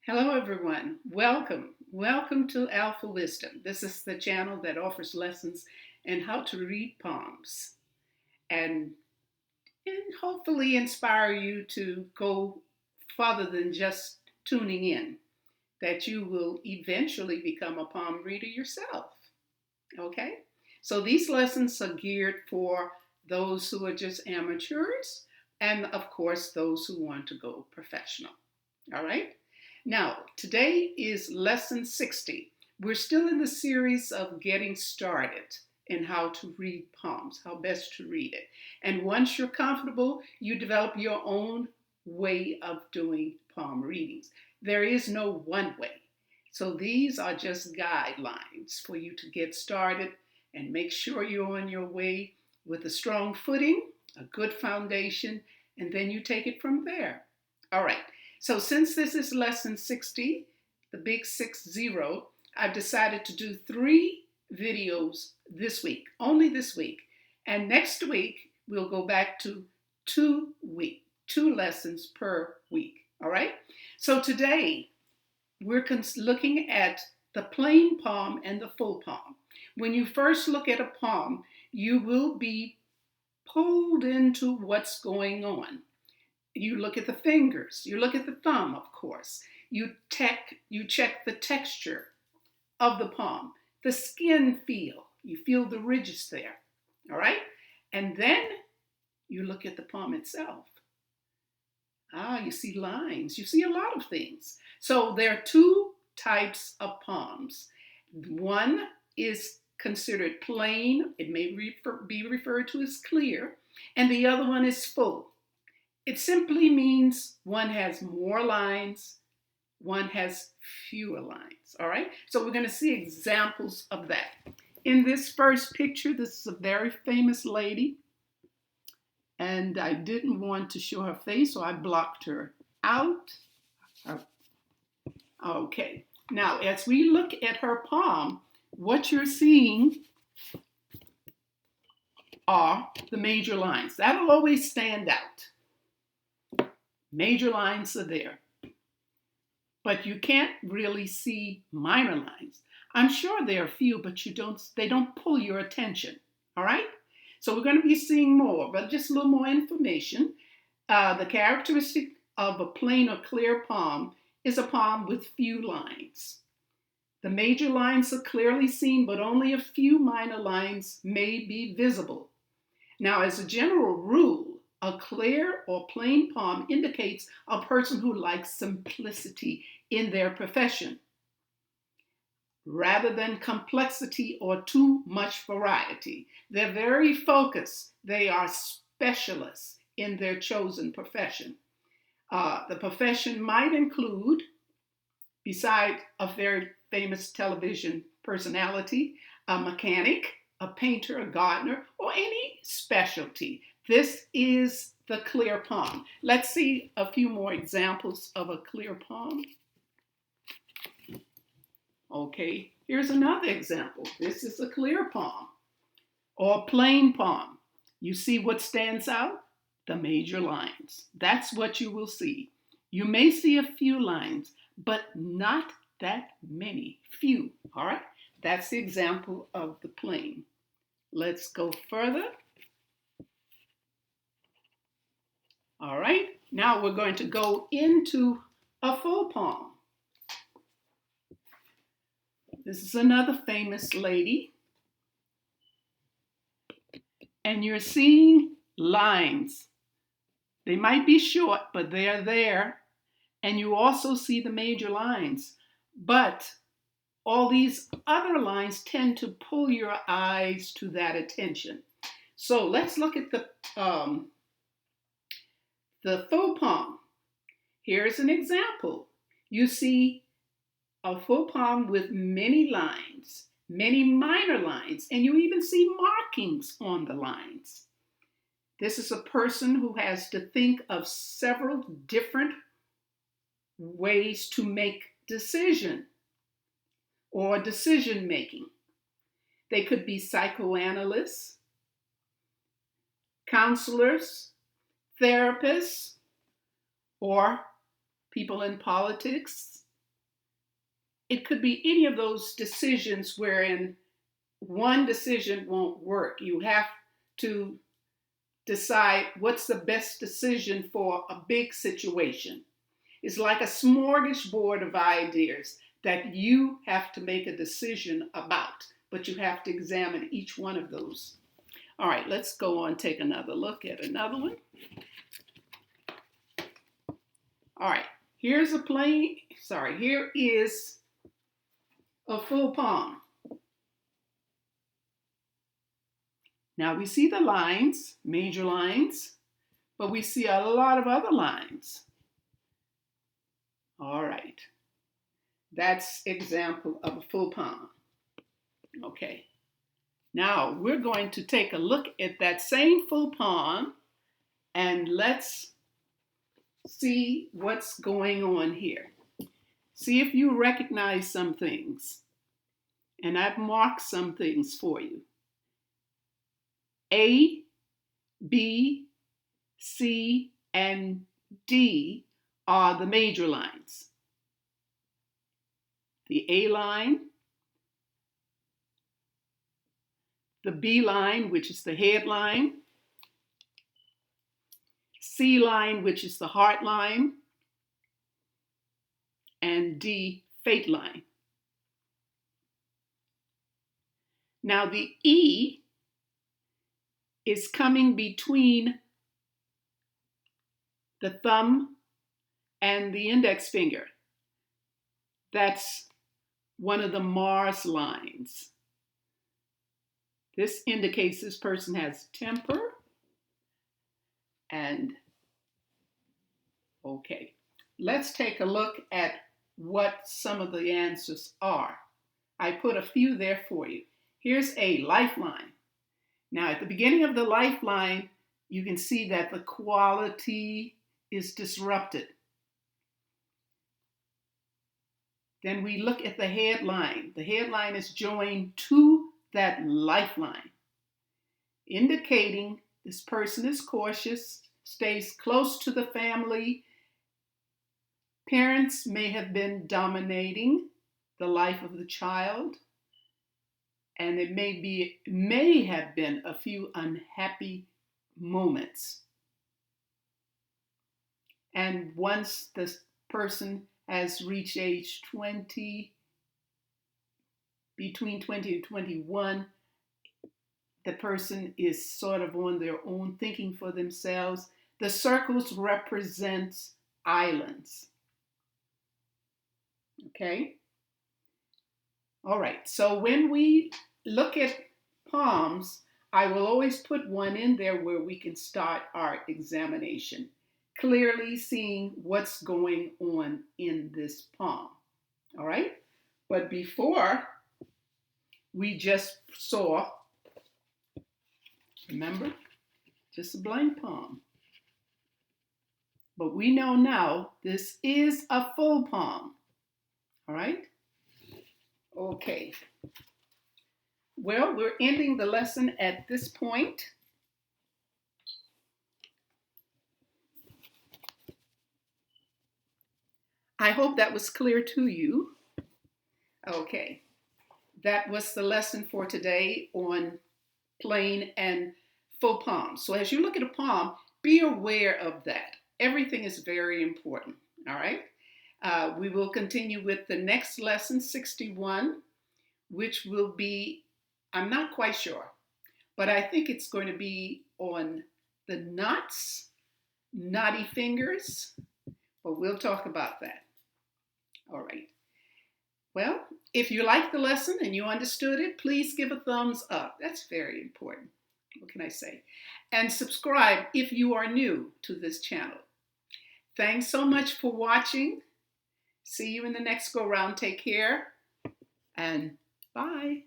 Hello, everyone. Welcome. Welcome to Alphawisdom. This is the channel that offers lessons in how to read palms and, hopefully inspire you to go farther than just tuning in, that you will eventually become a palm reader yourself. Okay? So these lessons are geared for those who are just amateurs and, of course, those who want to go professional. All right? Now, today is lesson 60. We're still in the series of getting started in how to read palms, how best to read it. And once you're comfortable, you develop your own way of doing palm readings. There is no one way. So these are just guidelines for you to get started and make sure you're on your way with a strong footing, a good foundation, and then you take it from there. All right. So since this is lesson 60, the big 60, I've decided to do 3 videos this week, only this week. And next week, we'll go back to 2 lessons per week. All right. So today, we're looking at the plain palm and the full palm. When you first look at a palm, you will be pulled into what's going on. You look at the fingers, you look at the thumb, of course. You check the texture of the palm, the skin feel. You feel the ridges there, all right? And then you look at the palm itself. You see lines, you see a lot of things. So there are 2 types of palms. One is considered plain, it may be referred to as clear, and the other one is full. It simply means one has more lines, one has fewer lines, all right? So we're going to see examples of that. In this first picture, this is a very famous lady, and I didn't want to show her face, so I blocked her out. Okay, now as we look at her palm, what you're seeing are the major lines. That'll always stand out. Major lines are there, but you can't really see minor lines. I'm sure there are a few, but they don't pull your attention, all right? So we're going to be seeing more, but just a little more information. The characteristic of a plain or clear palm is a palm with few lines. The major lines are clearly seen, but only a few minor lines may be visible. Now, as a general rule, a clear or plain palm indicates a person who likes simplicity in their profession, rather than complexity or too much variety. They're very focused. They are specialists in their chosen profession. The profession might include, beside a very famous television personality, a mechanic, a painter, a gardener, or any specialty. This is the clear palm. Let's see a few more examples of a clear palm. Okay, here's another example. This is a clear palm or plain palm. You see what stands out? The major lines. That's what you will see. You may see a few lines, but not that many. Few, all right? That's the example of the plain. Let's go further. All right, now we're going to go into a full palm. This is another famous lady. And you're seeing lines. They might be short, but they're there. And you also see the major lines. But all these other lines tend to pull your eyes to that attention. So let's look at the full palm. Here's an example. You see a full palm with many lines, many minor lines, and you even see markings on the lines. This is a person who has to think of several different ways to make decision or decision making. They could be psychoanalysts, counselors, therapists, or people in politics, it could be any of those decisions wherein one decision won't work. You have to decide what's the best decision for a big situation. It's like a smorgasbord of ideas that you have to make a decision about, but you have to examine each one of those. All right, let's go on, take another look at another one. All right, here is a full palm. Now we see the lines, major lines, but we see a lot of other lines. All right, that's example of a full palm. Okay, now we're going to take a look at that same full palm and let's see what's going on here. See if you recognize some things. And I've marked some things for you. A, B, C, and D are the major lines. The A line, the B line, which is the head line, C line, which is the heart line, and D, fate line. Now the E is coming between the thumb and the index finger. That's one of the Mars lines. This indicates this person has temper. And okay, let's take a look at what some of the answers are. I put a few there for you. Here's a lifeline. Now at the beginning of the lifeline, you can see that the quality is disrupted. Then we look at the headline. The headline is joined to that lifeline, indicating this person is cautious, stays close to the family. Parents may have been dominating the life of the child, and it may have been a few unhappy moments. And once the person has reached age 20, between 20 and 21, the person is sort of on their own, thinking for themselves. The circles represent islands. Okay? All right, so when we look at palms, I will always put one in there where we can start our examination, clearly seeing what's going on in this palm. All right? But before, we just saw, remember, just a blank palm. But we know now this is a full palm. All right? Okay. Well, we're ending the lesson at this point. I hope that was clear to you. Okay. That was the lesson for today on plain and full palms. So as you look at a palm, be aware of that. Everything is very important. All right. We will continue with the next lesson, 61, which will be, I'm not quite sure, but I think it's going to be on the knots, knotty fingers, but we'll talk about that. All right. Well, if you liked the lesson and you understood it, please give a thumbs up. That's very important. What can I say? And subscribe if you are new to this channel. Thanks so much for watching. See you in the next go round. Take care and bye.